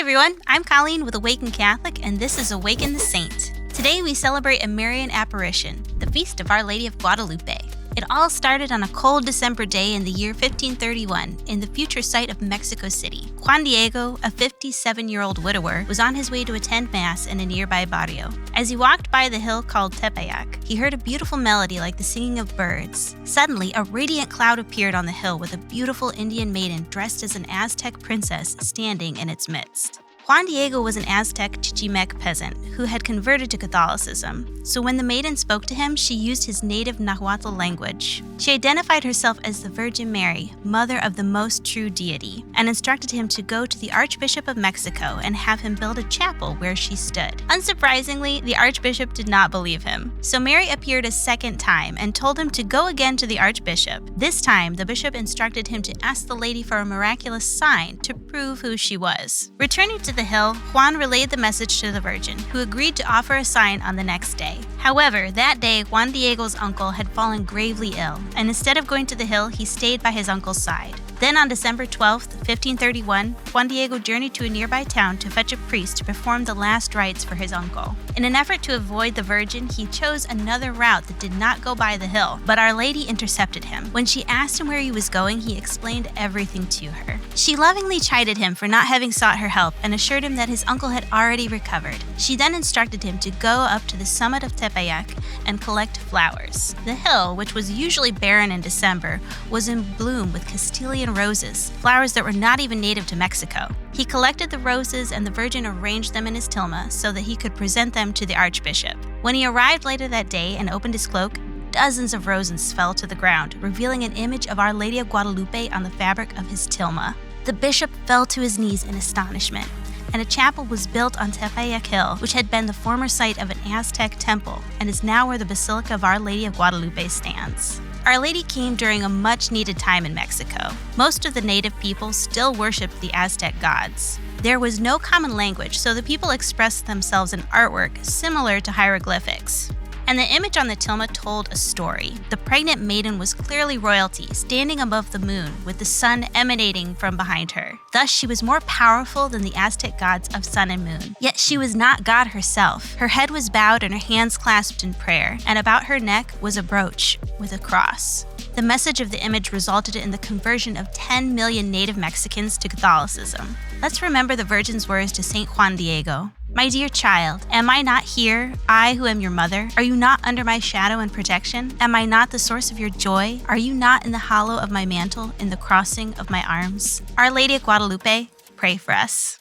everyone, I'm Colleen with Awaken Catholic, and this is Awaken the Saint. Today we celebrate a Marian apparition, the feast of Our Lady of Guadalupe. It all started on a cold December day in the year 1531 in the future site of Mexico City. Juan Deigo, a 57-year-old widower, was on his way to attend Mass in a nearby barrio. As he walked by the hill called Tepeyac, he heard a beautiful melody like the singing of birds. Suddenly, a radiant cloud appeared on the hill with a beautiful Indian maiden dressed as an Aztec princess standing in its midst. Juan Deigo was an Aztec Chichimec peasant who had converted to Catholicism, so when the maiden spoke to him, she used his native Nahuatl language. She identified herself as the Virgin Mary, Mother of the Most True Deity, and instructed him to go to the Archbishop of Mexico and have him build a chapel where she stood. Unsurprisingly, the Archbishop did not believe him, so Mary appeared a second time and told him to go again to the Archbishop. This time, the bishop instructed him to ask the lady for a miraculous sign to prove who she was. Returning to the hill, Juan relayed the message to the Virgin, who agreed to offer a sign on the next day. However, that day, Juan Diego's uncle had fallen gravely ill, and instead of going to the hill, he stayed by his uncle's side. Then on December 12, 1531, Juan Deigo journeyed to a nearby town to fetch a priest to perform the last rites for his uncle. In an effort to avoid the Virgin, he chose another route that did not go by the hill, but Our Lady intercepted him. When she asked him where he was going, he explained everything to her. She lovingly chided him for not having sought her help and assured him that his uncle had already recovered. She then instructed him to go up to the summit of Tepeyac and collect flowers. The hill, which was usually barren in December, was in bloom with Castilian roses, flowers that were not even native to Mexico. He collected the roses and the Virgin arranged them in his tilma so that he could present them to the Archbishop. When he arrived later that day and opened his cloak, dozens of roses fell to the ground, revealing an image of Our Lady of Guadalupe on the fabric of his tilma. The bishop fell to his knees in astonishment, and a chapel was built on Tepeyac Hill, which had been the former site of an Aztec temple and is now where the Basilica of Our Lady of Guadalupe stands. Our Lady came during a much-needed time in Mexico. Most of the native people still worshipped the Aztec gods. There was no common language, so the people expressed themselves in artwork similar to hieroglyphics. And the image on the tilma told a story. The pregnant maiden was clearly royalty, standing above the moon, with the sun emanating from behind her. Thus, she was more powerful than the Aztec gods of sun and moon. Yet she was not God herself. Her head was bowed and her hands clasped in prayer, and about her neck was a brooch with a cross. The message of the image resulted in the conversion of 10 million native Mexicans to Catholicism. Let's remember the Virgin's words to St. Juan Deigo. My dear child, am I not here, I who am your mother? Are you not under my shadow and protection? Am I not the source of your joy? Are you not in the hollow of my mantle, in the crossing of my arms? Our Lady of Guadalupe, pray for us.